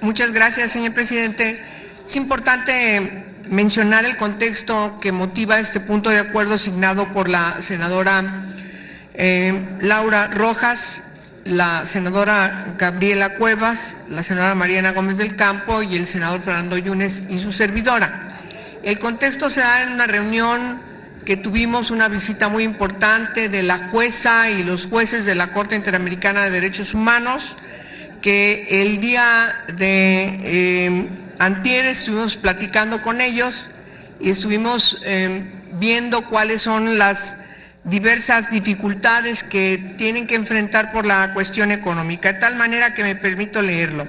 Muchas gracias, señor presidente. Es importante mencionar el contexto que motiva este punto de acuerdo signado por la senadora Laura Rojas, la senadora Gabriela Cuevas, la senadora Mariana Gómez del Campo y el senador Fernando Yunes y su servidora. El contexto se da en una reunión que tuvimos, una visita muy importante de la jueza y los jueces de la Corte Interamericana de Derechos Humanos, que el día de antier estuvimos platicando con ellos y estuvimos viendo cuáles son las diversas dificultades que tienen que enfrentar por la cuestión económica, de tal manera que me permito leerlo.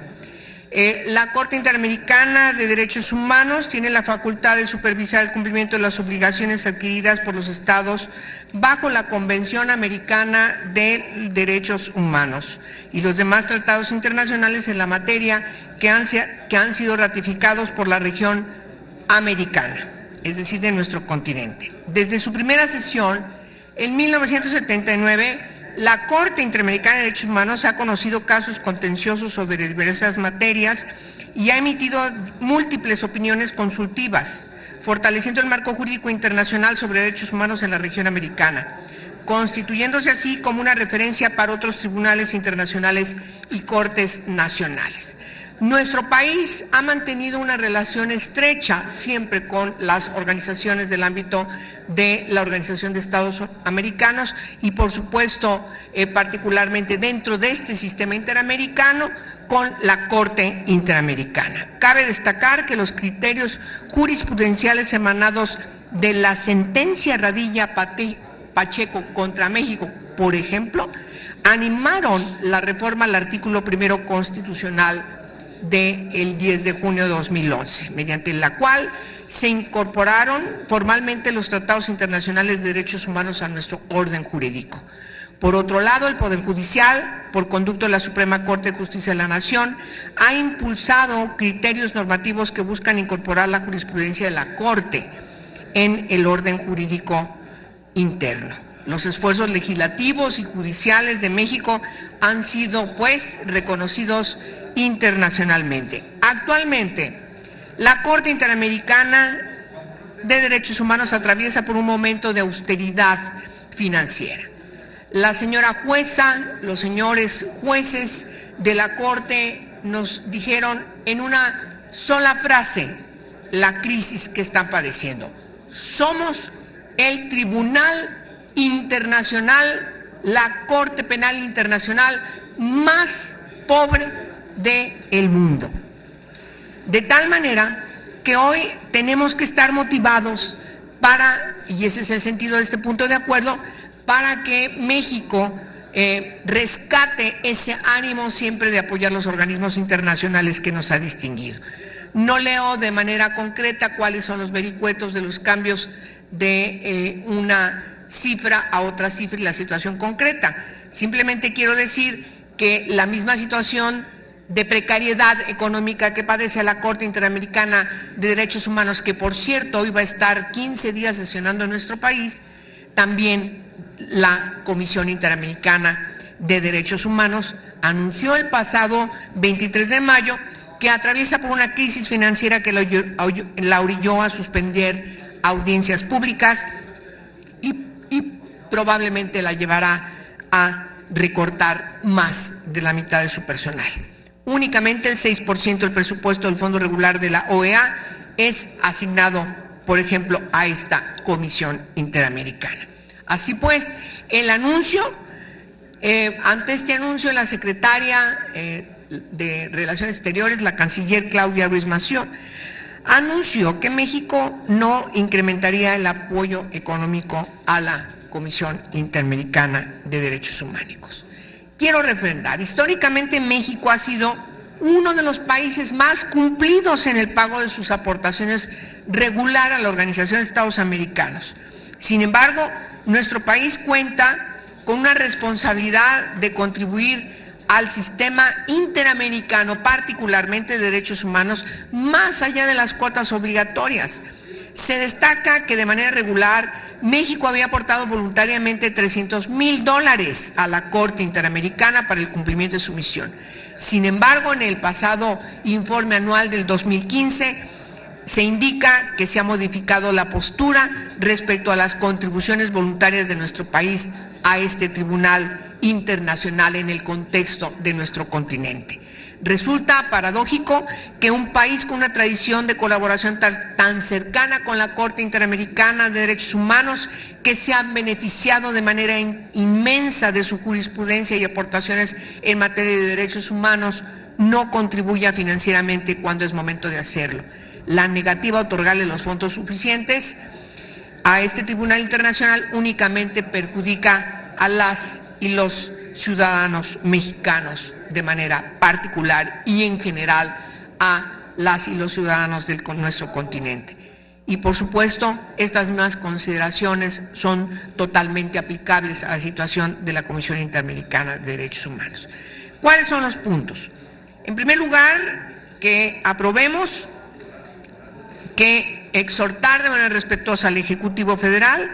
La Corte Interamericana de Derechos Humanos tiene la facultad de supervisar el cumplimiento de las obligaciones adquiridas por los estados bajo la Convención Americana de Derechos Humanos y los demás tratados internacionales en la materia que han sido ratificados por la región americana, es decir, de nuestro continente. Desde su primera sesión, en 1979, la Corte Interamericana de Derechos Humanos ha conocido casos contenciosos sobre diversas materias y ha emitido múltiples opiniones consultivas, fortaleciendo el marco jurídico internacional sobre derechos humanos en la región americana, constituyéndose así como una referencia para otros tribunales internacionales y cortes nacionales. Nuestro país ha mantenido una relación estrecha siempre con las organizaciones del ámbito de la Organización de Estados Americanos y, por supuesto, particularmente dentro de este sistema interamericano, con la Corte Interamericana. Cabe destacar que los criterios jurisprudenciales emanados de la sentencia Radilla Pacheco contra México, por ejemplo, animaron la reforma al artículo primero constitucional del 10 de junio de 2011, mediante la cual se incorporaron formalmente los tratados internacionales de derechos humanos a nuestro orden jurídico. Por otro lado, el Poder Judicial, por conducto de la Suprema Corte de Justicia de la Nación, ha impulsado criterios normativos que buscan incorporar la jurisprudencia de la Corte en el orden jurídico interno. Los esfuerzos legislativos y judiciales de México han sido, pues, reconocidos internacionalmente. Actualmente, la Corte Interamericana de Derechos Humanos atraviesa por un momento de austeridad financiera. La señora jueza, los señores jueces de la Corte nos dijeron en una sola frase la crisis que están padeciendo. Somos el Tribunal Internacional, la Corte Penal Internacional más pobre del mundo. De tal manera que hoy tenemos que estar motivados para, y ese es el sentido de este punto de acuerdo, para que México rescate ese ánimo siempre de apoyar los organismos internacionales que nos ha distinguido. No leo de manera concreta cuáles son los vericuetos de los cambios de una cifra a otra cifra y la situación concreta. Simplemente quiero decir que la misma situación de precariedad económica que padece la Corte Interamericana de Derechos Humanos, que por cierto hoy va a estar 15 días sesionando en nuestro país, también la Comisión Interamericana de Derechos Humanos anunció el pasado 23 de mayo que atraviesa por una crisis financiera que la orilló a suspender audiencias públicas y probablemente la llevará a recortar más de la mitad de su personal. Únicamente el 6% del presupuesto del Fondo Regular de la OEA es asignado, por ejemplo, a esta Comisión Interamericana. Así pues, el anuncio, ante este anuncio, la secretaria de Relaciones Exteriores, la canciller Claudia Ruiz Massieu, anunció que México no incrementaría el apoyo económico a la Comisión Interamericana de Derechos Humanos. Quiero refrendar, históricamente México ha sido uno de los países más cumplidos en el pago de sus aportaciones regular a la Organización de Estados Americanos. Sin embargo, nuestro país cuenta con una responsabilidad de contribuir al sistema interamericano, particularmente de derechos humanos, más allá de las cuotas obligatorias. Se destaca que de manera regular México había aportado voluntariamente $300,000 a la Corte Interamericana para el cumplimiento de su misión. Sin embargo, en el pasado informe anual del 2015 se indica que se ha modificado la postura respecto a las contribuciones voluntarias de nuestro país a este tribunal internacional en el contexto de nuestro continente. Resulta paradójico que un país con una tradición de colaboración tan cercana con la Corte Interamericana de Derechos Humanos, que se ha beneficiado de manera inmensa de su jurisprudencia y aportaciones en materia de derechos humanos, no contribuya financieramente cuando es momento de hacerlo. La negativa a otorgarle los fondos suficientes a este Tribunal Internacional únicamente perjudica a las y los ciudadanos mexicanos de manera particular y en general a las y los ciudadanos de nuestro continente. Y por supuesto, estas mismas consideraciones son totalmente aplicables a la situación de la Comisión Interamericana de Derechos Humanos. ¿Cuáles son los puntos? En primer lugar, que aprobemos que exhortar de manera respetuosa al Ejecutivo Federal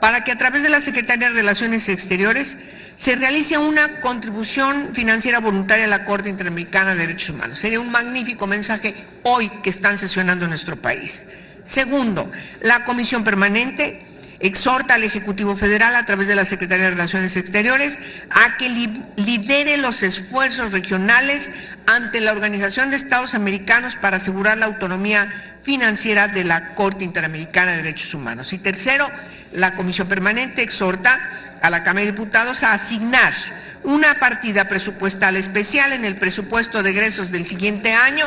para que a través de la Secretaría de Relaciones Exteriores se realice una contribución financiera voluntaria a la Corte Interamericana de Derechos Humanos. Sería un magnífico mensaje hoy que están sesionando en nuestro país. Segundo, la Comisión Permanente exhorta al Ejecutivo Federal a través de la Secretaría de Relaciones Exteriores a que lidere los esfuerzos regionales ante la Organización de Estados Americanos para asegurar la autonomía financiera de la Corte Interamericana de Derechos Humanos. Y tercero, la Comisión Permanente exhorta a la Cámara de Diputados a asignar una partida presupuestal especial en el presupuesto de egresos del siguiente año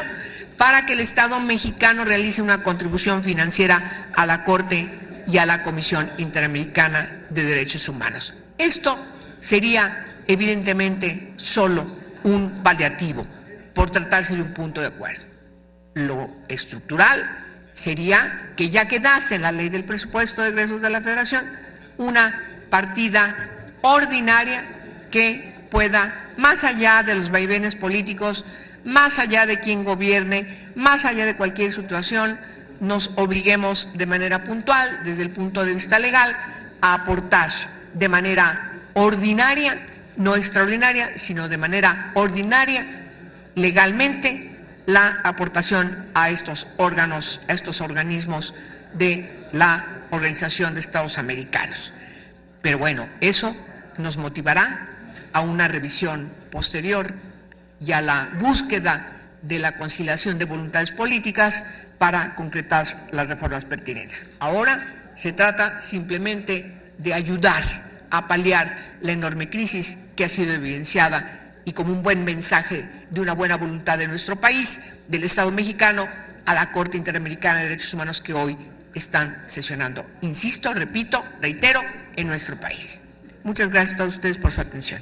para que el Estado mexicano realice una contribución financiera a la Corte y a la Comisión Interamericana de Derechos Humanos. Esto sería evidentemente solo un paliativo por tratarse de un punto de acuerdo. Lo estructural sería que ya quedase en la ley del presupuesto de egresos de la Federación una partida ordinaria que pueda, más allá de los vaivenes políticos, más allá de quien gobierne, más allá de cualquier situación, nos obliguemos de manera puntual, desde el punto de vista legal, a aportar de manera ordinaria, no extraordinaria, sino de manera ordinaria, legalmente, la aportación a estos órganos, a estos organismos de la Organización de Estados Americanos. Pero bueno, eso nos motivará a una revisión posterior y a la búsqueda de la conciliación de voluntades políticas para concretar las reformas pertinentes. Ahora se trata simplemente de ayudar a paliar la enorme crisis que ha sido evidenciada y como un buen mensaje de una buena voluntad de nuestro país, del Estado mexicano, a la Corte Interamericana de Derechos Humanos que hoy están sesionando. Insisto, repito, reitero, en nuestro país. Muchas gracias a todos ustedes por su atención.